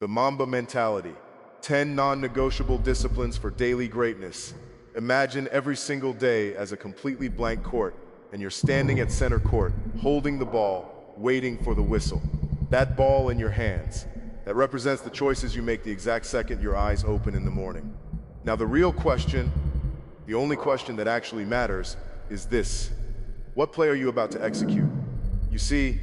The Mamba mentality. 10 non-negotiable disciplines for daily greatness. Imagine every single day as a completely blank court, and you're standing at center court, holding the ball, waiting for the whistle. That ball in your hands, that represents the choices you make the exact second your eyes open in the morning. Now the real question, the only question that actually matters, is this. What play are you about to execute? You see,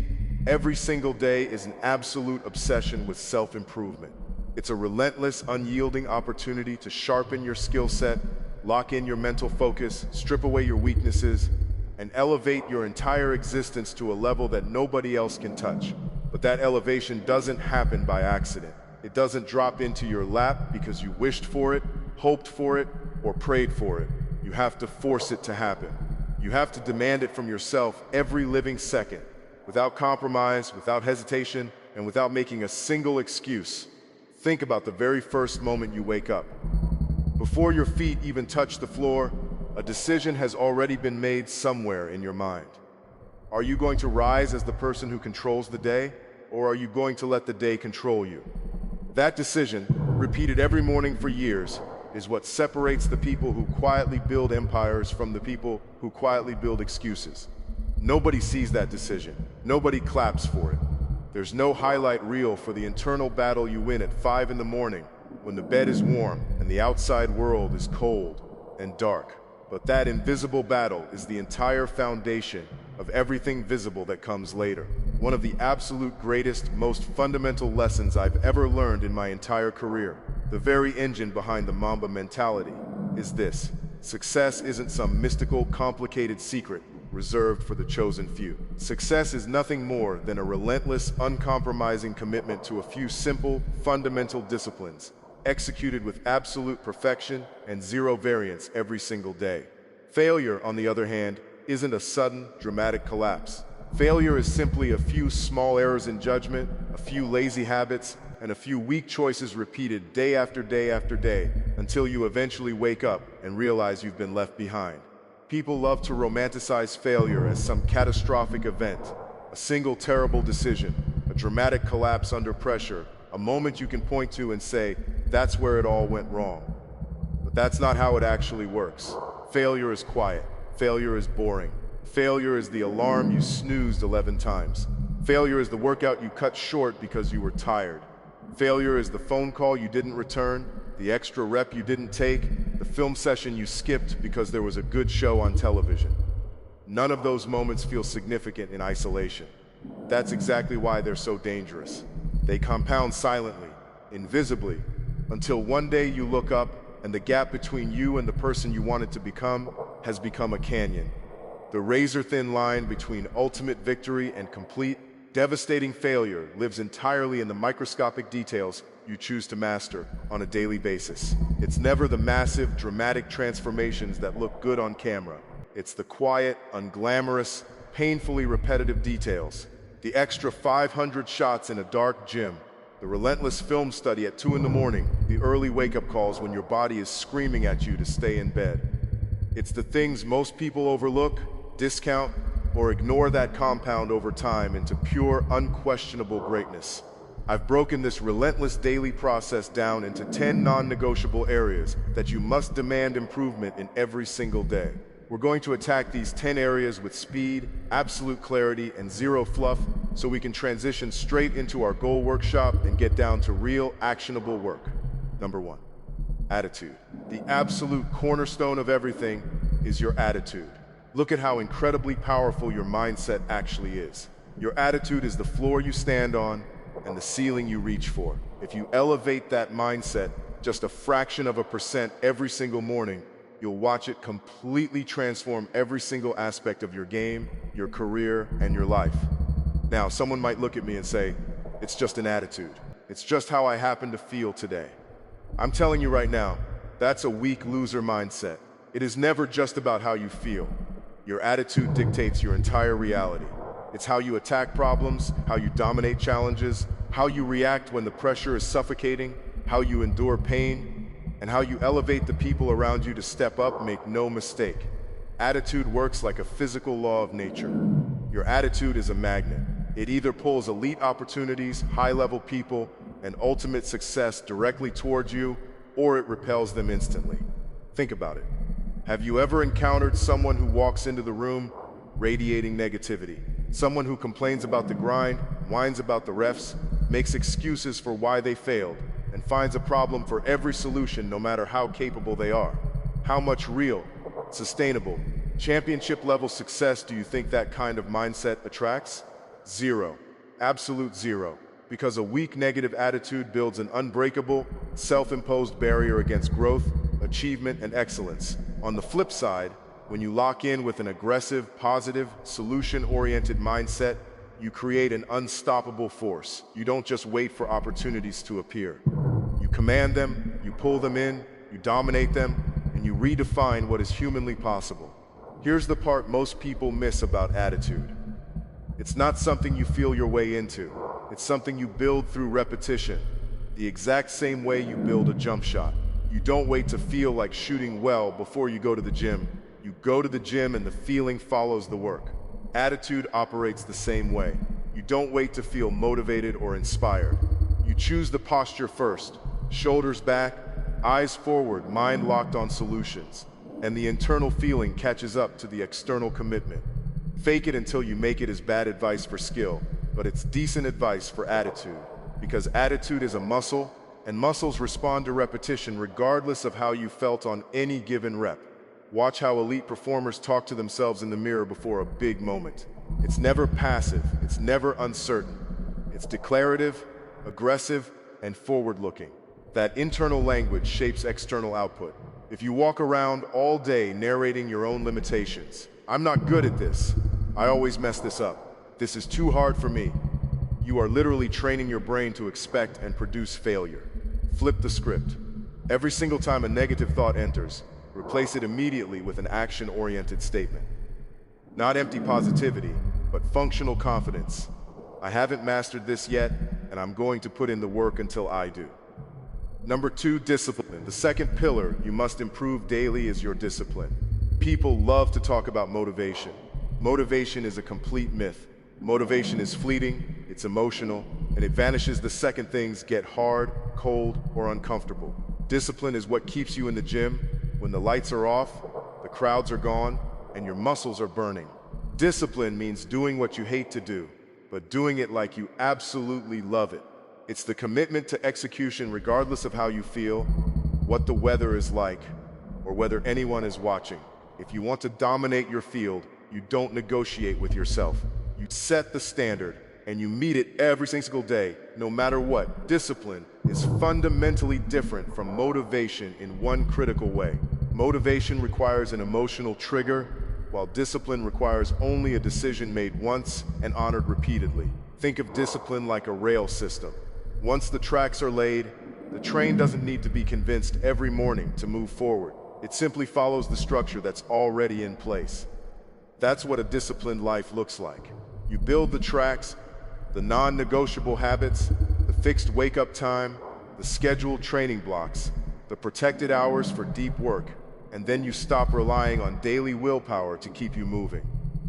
every single day is an absolute obsession with self-improvement. It's a relentless, unyielding opportunity to sharpen your skill set, lock in your mental focus, strip away your weaknesses, and elevate your entire existence to a level that nobody else can touch. But that elevation doesn't happen by accident. It doesn't drop into your lap because you wished for it, hoped for it, or prayed for it. You have to force it to happen. You have to demand it from yourself every living second, without compromise, without hesitation, and without making a single excuse. Think about the very first moment you wake up. Before your feet even touch the floor, a decision has already been made somewhere in your mind. Are you going to rise as the person who controls the day, or are you going to let the day control you? That decision, repeated every morning for years, is what separates the people who quietly build empires from the people who quietly build excuses. Nobody sees that decision. Nobody claps for it. There's no highlight reel for the internal battle you win at 5 in the morning when the bed is warm and the outside world is cold and dark. But that invisible battle is the entire foundation of everything visible that comes later. One of the absolute greatest, most fundamental lessons I've ever learned in my entire career, the very engine behind the Mamba mentality, is this. Success isn't some mystical, complicated secret reserved for the chosen few. Success is nothing more than a relentless, uncompromising commitment to a few simple, fundamental disciplines, executed with absolute perfection and zero variance every single day. Failure, on the other hand, isn't a sudden, dramatic collapse. Failure is simply a few small errors in judgment, a few lazy habits, and a few weak choices repeated day after day after day, until you eventually wake up and realize you've been left behind. People love to romanticize failure as some catastrophic event, a single terrible decision, a dramatic collapse under pressure, a moment you can point to and say, that's where it all went wrong. But that's not how it actually works. Failure is quiet. Failure is boring. Failure is the alarm you snoozed 11 times. Failure is the workout you cut short because you were tired. Failure is the phone call you didn't return, the extra rep you didn't take, the film session you skipped because there was a good show on television. None of those moments feel significant in isolation. That's exactly why they're so dangerous. They compound silently, invisibly, until one day you look up and the gap between you and the person you wanted to become has become a canyon. The razor-thin line between ultimate victory and complete, devastating failure lives entirely in the microscopic details you choose to master on a daily basis. It's never the massive, dramatic transformations that look good on camera. It's the quiet, unglamorous, painfully repetitive details. The extra 500 shots in a dark gym, the relentless film study at 2 in the morning, the early wake-up calls when your body is screaming at you to stay in bed. It's the things most people overlook, discount, or ignore that compound over time into pure, unquestionable greatness. I've broken this relentless daily process down into 10 non-negotiable areas that you must demand improvement in every single day. We're going to attack these 10 areas with speed, absolute clarity, and zero fluff, so we can transition straight into our goal workshop and get down to real, actionable work. Number 1, attitude. The absolute cornerstone of everything is your attitude. Look at how incredibly powerful your mindset actually is. Your attitude is the floor you stand on and the ceiling you reach for. If you elevate that mindset just a fraction of a percent every single morning, you'll watch it completely transform every single aspect of your game, your career, and your life. Now, someone might look at me and say, it's just an attitude. It's just how I happen to feel today. I'm telling you right now, that's a weak loser mindset. It is never just about how you feel. Your attitude dictates your entire reality. It's how you attack problems, how you dominate challenges, how you react when the pressure is suffocating, how you endure pain, and how you elevate the people around you to step up. Make no mistake. Attitude works like a physical law of nature. Your attitude is a magnet. It either pulls elite opportunities, high-level people, and ultimate success directly towards you, or it repels them instantly. Think about it. Have you ever encountered someone who walks into the room radiating negativity? Someone who complains about the grind, whines about the refs, makes excuses for why they failed, and finds a problem for every solution no matter how capable they are. How much real, sustainable, championship-level success do you think that kind of mindset attracts? Zero. Absolute zero. Because a weak negative attitude builds an unbreakable, self-imposed barrier against growth, achievement, and excellence. On the flip side, when you lock in with an aggressive, positive, solution-oriented mindset, you create an unstoppable force. You don't just wait for opportunities to appear. You command them, you pull them in, you dominate them, and you redefine what is humanly possible. Here's the part most people miss about attitude. It's not something you feel your way into. It's something you build through repetition, the exact same way you build a jump shot. You don't wait to feel like shooting well before you go to the gym. You go to the gym and the feeling follows the work. Attitude operates the same way. You don't wait to feel motivated or inspired. You choose the posture first, shoulders back, eyes forward, mind locked on solutions, and the internal feeling catches up to the external commitment. Fake it until you make it is bad advice for skill, but it's decent advice for attitude, because attitude is a muscle, and muscles respond to repetition regardless of how you felt on any given rep. Watch how elite performers talk to themselves in the mirror before a big moment. It's never passive, it's never uncertain. It's declarative, aggressive, and forward-looking. That internal language shapes external output. If you walk around all day narrating your own limitations, "I'm not good at this. I always mess this up. This is too hard for me," you are literally training your brain to expect and produce failure. Flip the script. Every single time a negative thought enters, replace it immediately with an action-oriented statement. Not empty positivity, but functional confidence. "I haven't mastered this yet, and I'm going to put in the work until I do." Number 2, discipline. The second pillar you must improve daily is your discipline. People love to talk about motivation. Motivation is a complete myth. Motivation is fleeting, it's emotional, and it vanishes the second things get hard, cold, or uncomfortable. Discipline is what keeps you in the gym when the lights are off, the crowds are gone, and your muscles are burning. Discipline means doing what you hate to do, but doing it like you absolutely love it. It's the commitment to execution regardless of how you feel, what the weather is like, or whether anyone is watching. If you want to dominate your field, you don't negotiate with yourself. You set the standard, and you meet it every single day, no matter what. Discipline is fundamentally different from motivation in one critical way. Motivation requires an emotional trigger, while discipline requires only a decision made once and honored repeatedly. Think of discipline like a rail system. Once the tracks are laid, the train doesn't need to be convinced every morning to move forward. It simply follows the structure that's already in place. That's what a disciplined life looks like. You build the tracks, the non-negotiable habits, the fixed wake-up time, the scheduled training blocks, the protected hours for deep work, and then you stop relying on daily willpower to keep you moving.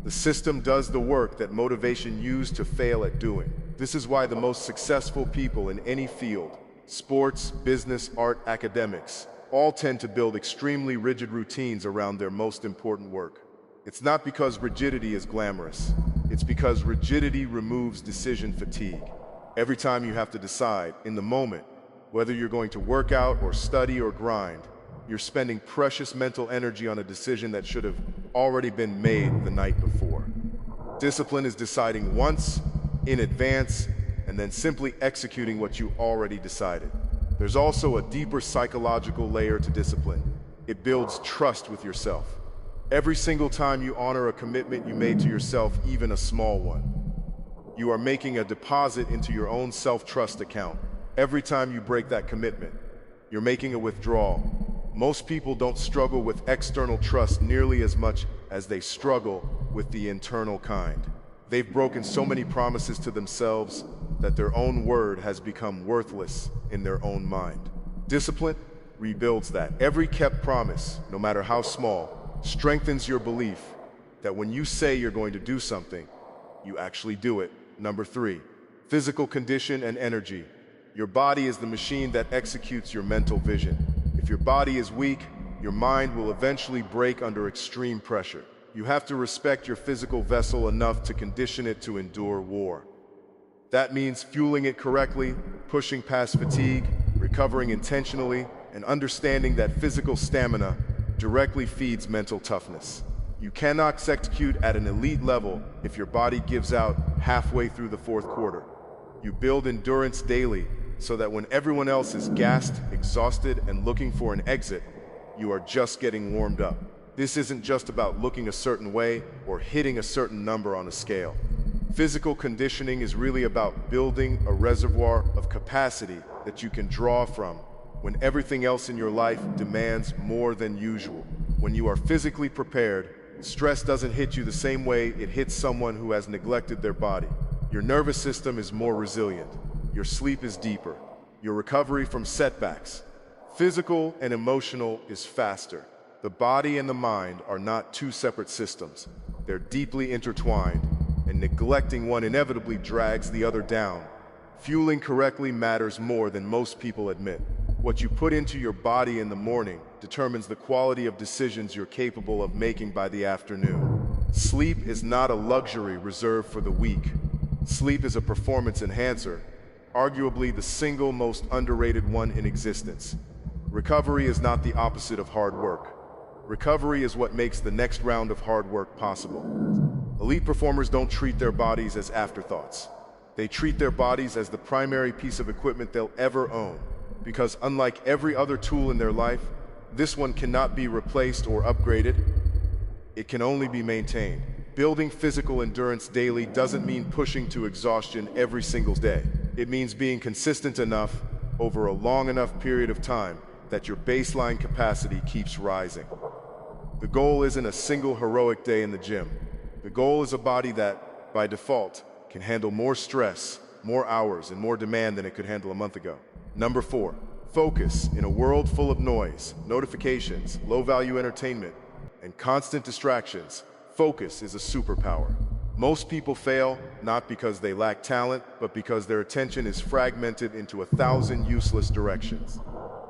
The system does the work that motivation used to fail at doing. This is why the most successful people in any field, sports, business, art, academics, all tend to build extremely rigid routines around their most important work. It's not because rigidity is glamorous. It's because rigidity removes decision fatigue. Every time you have to decide, in the moment, whether you're going to work out or study or grind, you're spending precious mental energy on a decision that should have already been made the night before. Discipline is deciding once, in advance, and then simply executing what you already decided. There's also a deeper psychological layer to discipline. It builds trust with yourself. Every single time you honor a commitment you made to yourself, even a small one, you are making a deposit into your own self-trust account. Every time you break that commitment, you're making a withdrawal. Most people don't struggle with external trust nearly as much as they struggle with the internal kind. They've broken so many promises to themselves that their own word has become worthless in their own mind. Discipline rebuilds that. Every kept promise, no matter how small, strengthens your belief that when you say you're going to do something, you actually do it. Number 3, physical condition and energy. Your body is the machine that executes your mental vision. If your body is weak, your mind will eventually break under extreme pressure. You have to respect your physical vessel enough to condition it to endure war. That means fueling it correctly, pushing past fatigue, recovering intentionally, and understanding that physical stamina directly feeds mental toughness. You cannot execute at an elite level if your body gives out halfway through the fourth quarter. You build endurance daily so that when everyone else is gassed, exhausted, and looking for an exit, you are just getting warmed up. This isn't just about looking a certain way or hitting a certain number on a scale. Physical conditioning is really about building a reservoir of capacity that you can draw from when everything else in your life demands more than usual. When you are physically prepared, stress doesn't hit you the same way it hits someone who has neglected their body. Your nervous system is more resilient. Your sleep is deeper. Your recovery from setbacks, physical and emotional, is faster. The body and the mind are not two separate systems. They're deeply intertwined, and neglecting one inevitably drags the other down. Fueling correctly matters more than most people admit. What you put into your body in the morning determines the quality of decisions you're capable of making by the afternoon. Sleep is not a luxury reserved for the weak. Sleep is a performance enhancer, arguably the single most underrated one in existence. Recovery is not the opposite of hard work. Recovery is what makes the next round of hard work possible. Elite performers don't treat their bodies as afterthoughts. They treat their bodies as the primary piece of equipment they'll ever own. Because unlike every other tool in their life, this one cannot be replaced or upgraded. It can only be maintained. Building physical endurance daily doesn't mean pushing to exhaustion every single day. It means being consistent enough over a long enough period of time that your baseline capacity keeps rising. The goal isn't a single heroic day in the gym. The goal is a body that, by default, can handle more stress, more hours, and more demand than it could handle a month ago. Number 4, focus. In a world full of noise, notifications, low-value entertainment, and constant distractions, focus is a superpower. Most people fail not because they lack talent, but because their attention is fragmented into 1,000 useless directions.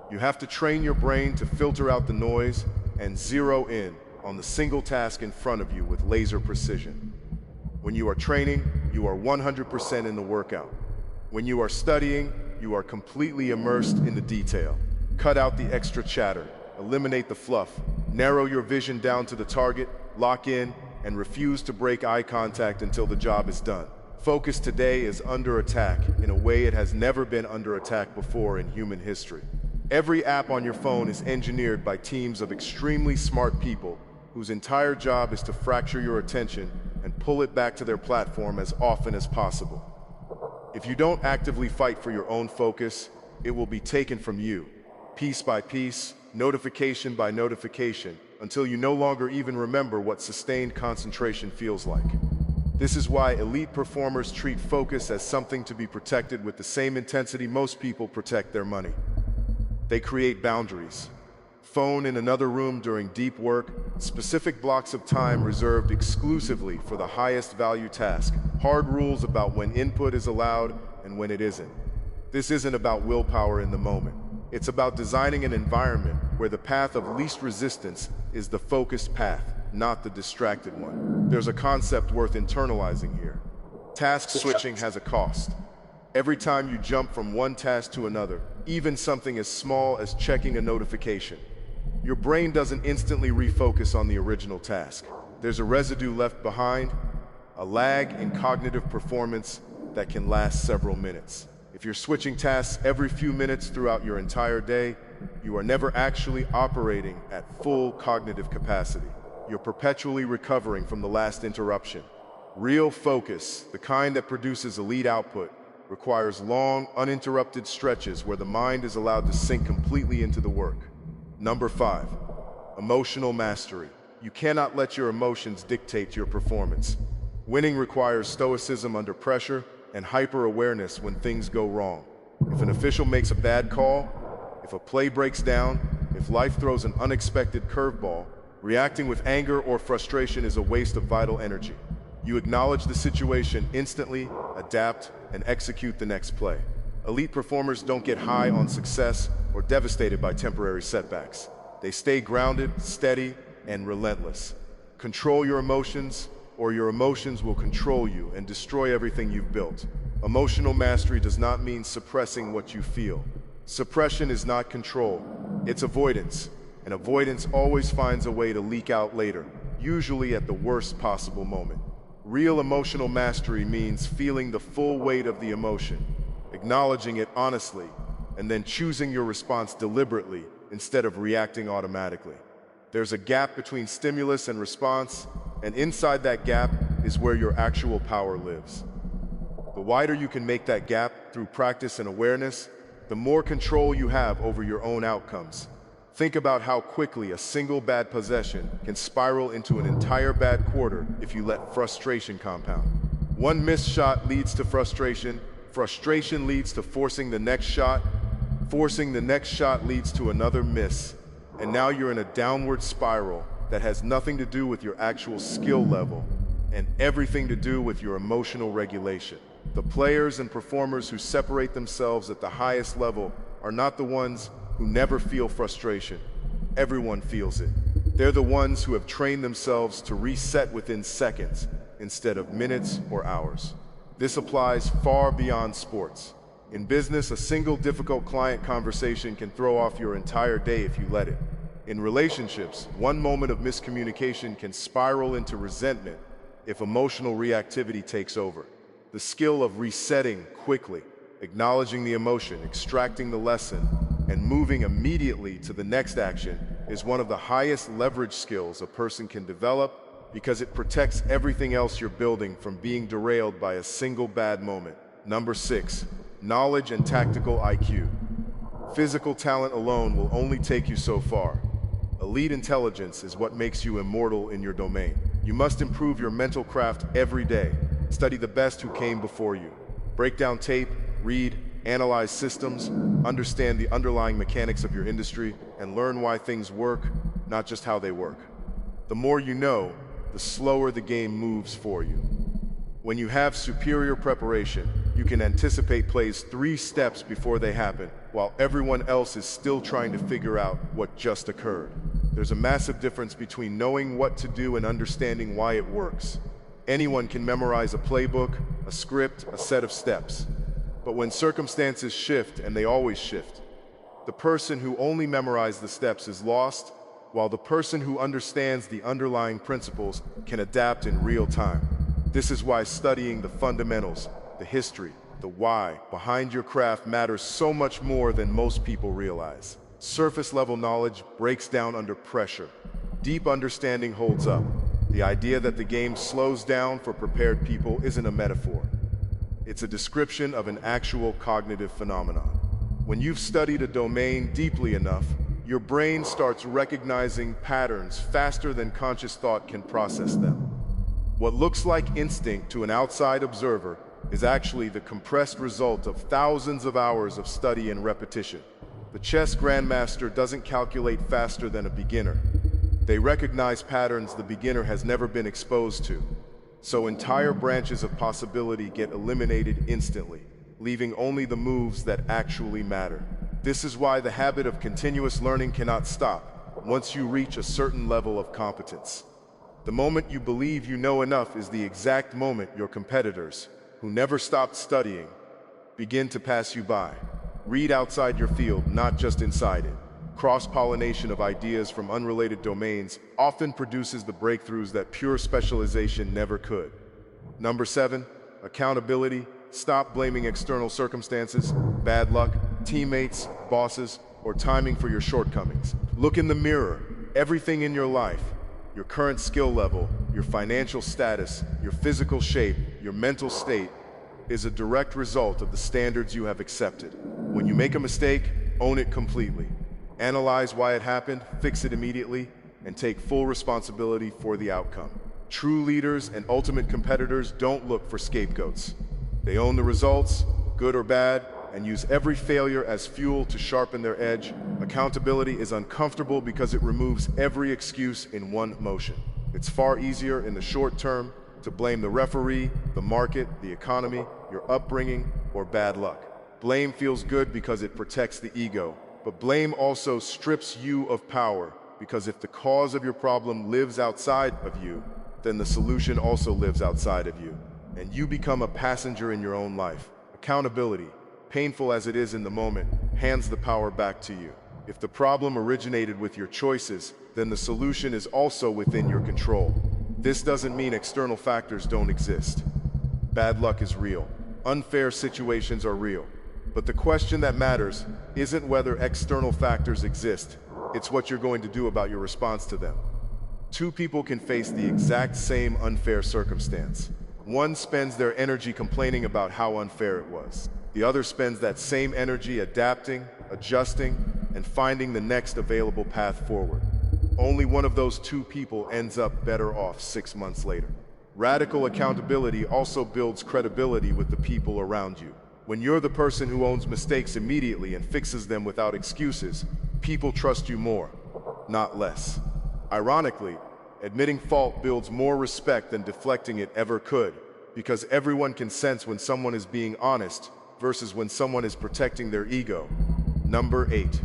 You have to train your brain to filter out the noise and zero in on the single task in front of you with laser precision. When you are training, you are 100% in the workout. When you are studying, you are completely immersed in the detail. Cut out the extra chatter, eliminate the fluff, narrow your vision down to the target, lock in, and refuse to break eye contact until the job is done. Focus today is under attack in a way it has never been under attack before in human history. Every app on your phone is engineered by teams of extremely smart people whose entire job is to fracture your attention and pull it back to their platform as often as possible. If you don't actively fight for your own focus, it will be taken from you, piece by piece, notification by notification, until you no longer even remember what sustained concentration feels like. This is why elite performers treat focus as something to be protected with the same intensity most people protect their money. They create boundaries. Phone in another room during deep work, specific blocks of time reserved exclusively for the highest value task, hard rules about when input is allowed and when it isn't. This isn't about willpower in the moment. It's about designing an environment where the path of least resistance is the focused path, not the distracted one. There's a concept worth internalizing here. Task switching has a cost. Every time you jump from one task to another, even something as small as checking a notification, your brain doesn't instantly refocus on the original task. There's a residue left behind, a lag in cognitive performance that can last several minutes. If you're switching tasks every few minutes throughout your entire day, you are never actually operating at full cognitive capacity. You're perpetually recovering from the last interruption. Real focus, the kind that produces elite output, requires long, uninterrupted stretches where the mind is allowed to sink completely into the work. Number 5, emotional mastery. You cannot let your emotions dictate your performance. Winning requires stoicism under pressure and hyper-awareness when things go wrong. If an official makes a bad call, if a play breaks down, if life throws an unexpected curveball, reacting with anger or frustration is a waste of vital energy. You acknowledge the situation instantly, adapt, and execute the next play. Elite performers don't get high on success or devastated by temporary setbacks. They stay grounded, steady, and relentless. Control your emotions, or your emotions will control you and destroy everything you've built. Emotional mastery does not mean suppressing what you feel. Suppression is not control, it's avoidance. And avoidance always finds a way to leak out later, usually at the worst possible moment. Real emotional mastery means feeling the full weight of the emotion, acknowledging it honestly, and then choosing your response deliberately instead of reacting automatically. There's a gap between stimulus and response, and inside that gap is where your actual power lives. The wider you can make that gap through practice and awareness, the more control you have over your own outcomes. Think about how quickly a single bad possession can spiral into an entire bad quarter if you let frustration compound. One missed shot leads to frustration, frustration leads to forcing the next shot leads to another miss, and now you're in a downward spiral that has nothing to do with your actual skill level and everything to do with your emotional regulation. The players and performers who separate themselves at the highest level are not the ones who never feel frustration. Everyone feels it. They're the ones who have trained themselves to reset within seconds instead of minutes or hours. This applies far beyond sports. In business, a single difficult client conversation can throw off your entire day if you let it. In relationships, one moment of miscommunication can spiral into resentment if emotional reactivity takes over. The skill of resetting quickly, acknowledging the emotion, extracting the lesson, and moving immediately to the next action is one of the highest leverage skills a person can develop because it protects everything else you're building from being derailed by a single bad moment. Number 6, knowledge and tactical IQ. Physical talent alone will only take you so far. Elite intelligence is what makes you immortal in your domain. You must improve your mental craft every day. Study the best who came before you. Break down tape, read, analyze systems, understand the underlying mechanics of your industry, and learn why things work, not just how they work. The more you know, the slower the game moves for you. When you have superior preparation, you can anticipate plays 3 steps before they happen, while everyone else is still trying to figure out what just occurred. There's a massive difference between knowing what to do and understanding why it works. Anyone can memorize a playbook, a script, a set of steps. But when circumstances shift, and they always shift, the person who only memorized the steps is lost, while the person who understands the underlying principles can adapt in real time. This is why studying the fundamentals, the history, the why behind your craft matters so much more than most people realize. Surface-level knowledge breaks down under pressure. Deep understanding holds up. The idea that the game slows down for prepared people isn't a metaphor. It's a description of an actual cognitive phenomenon. When you've studied a domain deeply enough, your brain starts recognizing patterns faster than conscious thought can process them. What looks like instinct to an outside observer is actually the compressed result of thousands of hours of study and repetition. The chess grandmaster doesn't calculate faster than a beginner. They recognize patterns the beginner has never been exposed to. So entire branches of possibility get eliminated instantly, leaving only the moves that actually matter. This is why the habit of continuous learning cannot stop once you reach a certain level of competence. The moment you believe you know enough is the exact moment your competitors, who never stopped studying, begin to pass you by. Read outside your field, not just inside it. Cross-pollination of ideas from unrelated domains often produces the breakthroughs that pure specialization never could. Number 7, accountability. Stop blaming external circumstances, bad luck, teammates, bosses, or timing for your shortcomings. Look in the mirror. Everything in your life, your current skill level, your financial status, your physical shape, your mental state, is a direct result of the standards you have accepted. When you make a mistake, own it completely. Analyze why it happened, fix it immediately, and take full responsibility for the outcome. True leaders and ultimate competitors don't look for scapegoats. They own the results, good or bad, and use every failure as fuel to sharpen their edge. Accountability is uncomfortable because it removes every excuse in one motion. It's far easier in the short term to blame the referee, the market, the economy, your upbringing, or bad luck. Blame feels good because it protects the ego, but blame also strips you of power, because if the cause of your problem lives outside of you, then the solution also lives outside of you, and you become a passenger in your own life. Accountability, painful as it is in the moment, hands the power back to you. If the problem originated with your choices, then the solution is also within your control. This doesn't mean external factors don't exist. Bad luck is real. Unfair situations are real. But the question that matters isn't whether external factors exist, it's what you're going to do about your response to them. Two people can face the exact same unfair circumstance. One spends their energy complaining about how unfair it was. The other spends that same energy adapting, adjusting, and finding the next available path forward. Only one of those two people ends up better off 6 months later. Radical accountability also builds credibility with the people around you. When you're the person who owns mistakes immediately and fixes them without excuses, people trust you more, not less. Ironically, admitting fault builds more respect than deflecting it ever could, because everyone can sense when someone is being honest versus when someone is protecting their ego. Number 8,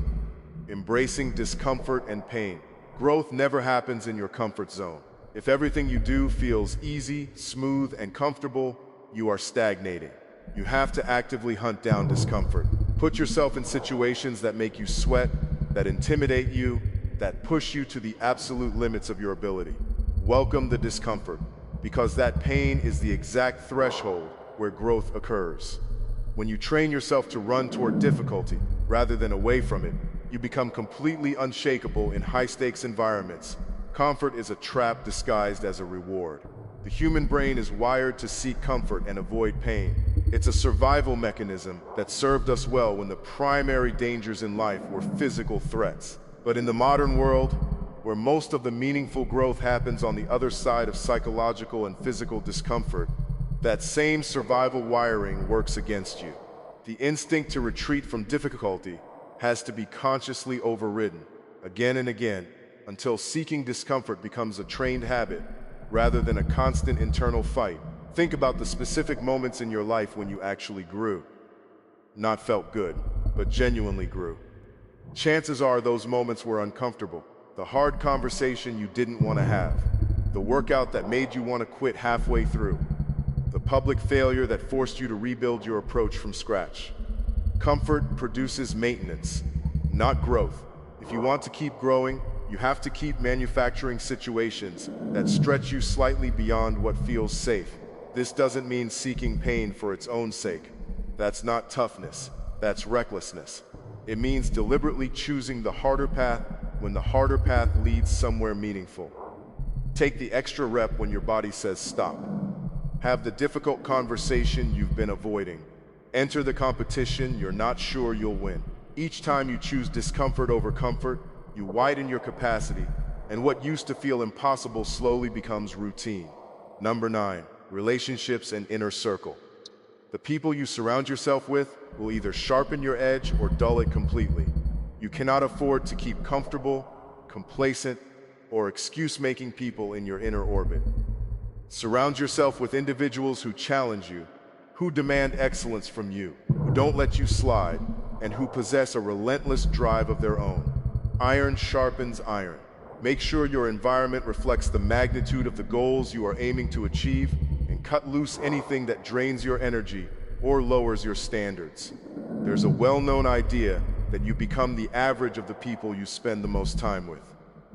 embracing discomfort and pain. Growth never happens in your comfort zone. If everything you do feels easy, smooth, and comfortable, you are stagnating. You have to actively hunt down discomfort. Put yourself in situations that make you sweat, that intimidate you, that push you to the absolute limits of your ability. Welcome the discomfort, because that pain is the exact threshold where growth occurs. When you train yourself to run toward difficulty rather than away from it, you become completely unshakable in high-stakes environments. Comfort is a trap disguised as a reward. The human brain is wired to seek comfort and avoid pain. It's a survival mechanism that served us well when the primary dangers in life were physical threats. But in the modern world, where most of the meaningful growth happens on the other side of psychological and physical discomfort, that same survival wiring works against you. The instinct to retreat from difficulty has to be consciously overridden, again and again, until seeking discomfort becomes a trained habit rather than a constant internal fight. Think about the specific moments in your life when you actually grew. Not felt good, but genuinely grew. Chances are those moments were uncomfortable. The hard conversation you didn't want to have. The workout that made you want to quit halfway through. The public failure that forced you to rebuild your approach from scratch. Comfort produces maintenance, not growth. If you want to keep growing, you have to keep manufacturing situations that stretch you slightly beyond what feels safe. This doesn't mean seeking pain for its own sake. That's not toughness, that's recklessness. It means deliberately choosing the harder path when the harder path leads somewhere meaningful. Take the extra rep when your body says stop. Have the difficult conversation you've been avoiding. Enter the competition you're not sure you'll win. Each time you choose discomfort over comfort, you widen your capacity, and what used to feel impossible slowly becomes routine. Number 9, relationships and inner circle. The people you surround yourself with will either sharpen your edge or dull it completely. You cannot afford to keep comfortable, complacent, or excuse-making people in your inner orbit. Surround yourself with individuals who challenge you, who demand excellence from you, who don't let you slide, and who possess a relentless drive of their own. Iron sharpens iron. Make sure your environment reflects the magnitude of the goals you are aiming to achieve, and cut loose anything that drains your energy or lowers your standards. There's a well-known idea that you become the average of the people you spend the most time with.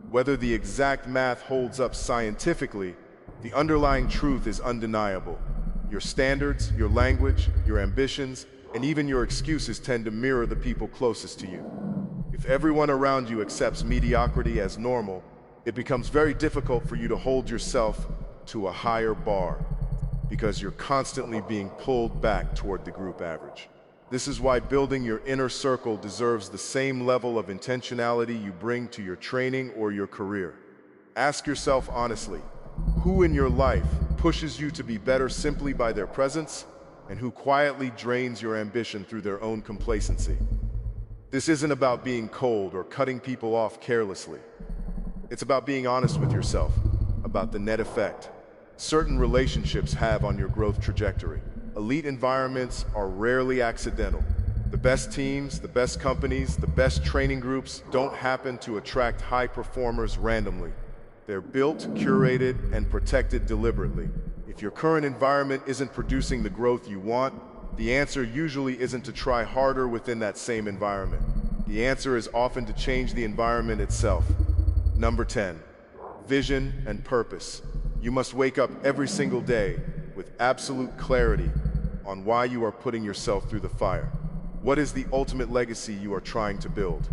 Whether the exact math holds up scientifically, the underlying truth is undeniable. Your standards, your language, your ambitions, and even your excuses tend to mirror the people closest to you. If everyone around you accepts mediocrity as normal, it becomes very difficult for you to hold yourself to a higher bar, because you're constantly being pulled back toward the group average. This is why building your inner circle deserves the same level of intentionality you bring to your training or your career. Ask yourself honestly, who in your life pushes you to be better simply by their presence, and who quietly drains your ambition through their own complacency? This isn't about being cold or cutting people off carelessly. It's about being honest with yourself, about the net effect certain relationships have on your growth trajectory. Elite environments are rarely accidental. The best teams, the best companies, the best training groups don't happen to attract high performers randomly. They're built, curated, and protected deliberately. If your current environment isn't producing the growth you want, the answer usually isn't to try harder within that same environment. The answer is often to change the environment itself. Number 10, vision and purpose. You must wake up every single day with absolute clarity on why you are putting yourself through the fire. What is the ultimate legacy you are trying to build?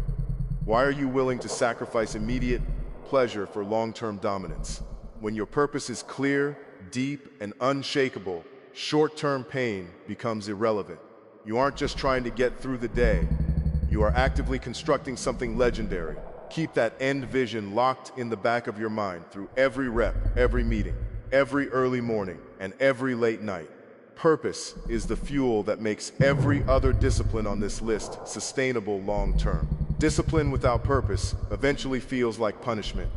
Why are you willing to sacrifice immediate pleasure for long-term dominance? When your purpose is clear, deep, and unshakable, short-term pain becomes irrelevant. You aren't just trying to get through the day. You are actively constructing something legendary. Keep that end vision locked in the back of your mind through every rep, every meeting, every early morning, and every late night. Purpose is the fuel that makes every other discipline on this list sustainable long-term. Discipline without purpose eventually feels like punishment.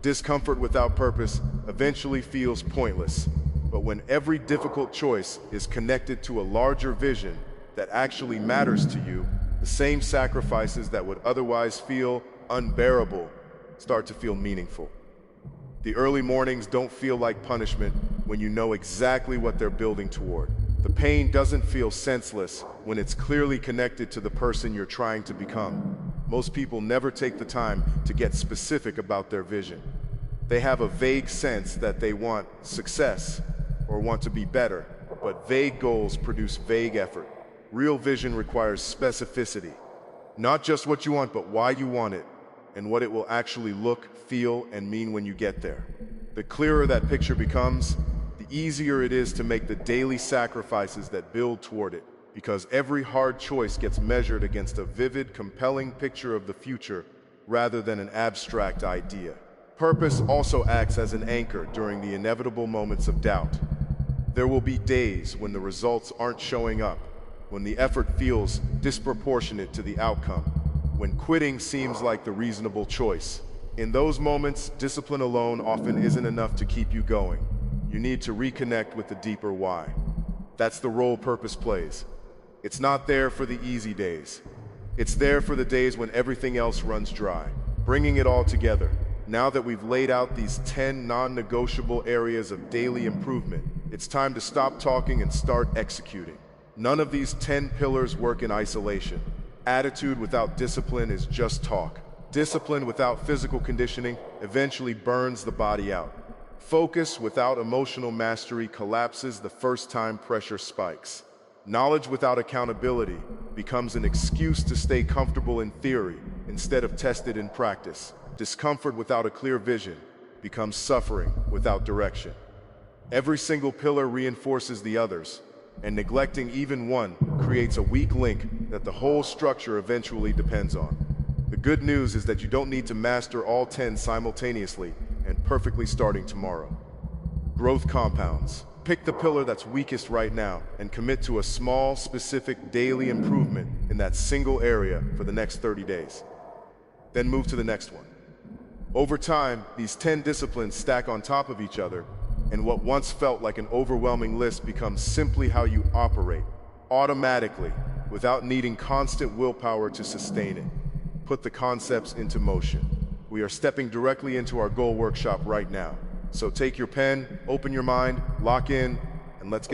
Discomfort without purpose eventually feels pointless. But when every difficult choice is connected to a larger vision that actually matters to you, the same sacrifices that would otherwise feel unbearable start to feel meaningful. The early mornings don't feel like punishment when you know exactly what they're building toward. The pain doesn't feel senseless when it's clearly connected to the person you're trying to become. Most people never take the time to get specific about their vision. They have a vague sense that they want success or want to be better, but vague goals produce vague effort. Real vision requires specificity. Not just what you want, but why you want it, and what it will actually look, feel, and mean when you get there. The clearer that picture becomes, the easier it is to make the daily sacrifices that build toward it, because every hard choice gets measured against a vivid, compelling picture of the future rather than an abstract idea. Purpose also acts as an anchor during the inevitable moments of doubt. There will be days when the results aren't showing up, when the effort feels disproportionate to the outcome, when quitting seems like the reasonable choice. In those moments, discipline alone often isn't enough to keep you going. You need to reconnect with the deeper why. That's the role purpose plays. It's not there for the easy days. It's there for the days when everything else runs dry. Bringing it all together. Now that we've laid out these 10 non-negotiable areas of daily improvement, it's time to stop talking and start executing. None of these 10 pillars work in isolation. Attitude without discipline is just talk. Discipline without physical conditioning eventually burns the body out. Focus without emotional mastery collapses the first time pressure spikes. Knowledge without accountability becomes an excuse to stay comfortable in theory instead of tested in practice. Discomfort without a clear vision becomes suffering without direction. Every single pillar reinforces the others, and neglecting even one creates a weak link that the whole structure eventually depends on. The good news is that you don't need to master all 10 simultaneously and perfectly starting tomorrow. Growth compounds. Pick the pillar that's weakest right now and commit to a small, specific daily improvement in that single area for the next 30 days. Then move to the next one. Over time, these 10 disciplines stack on top of each other, and what once felt like an overwhelming list becomes simply how you operate, automatically, without needing constant willpower to sustain it. Put the concepts into motion. We are stepping directly into our goal workshop right now. So take your pen, open your mind, lock in, and let's get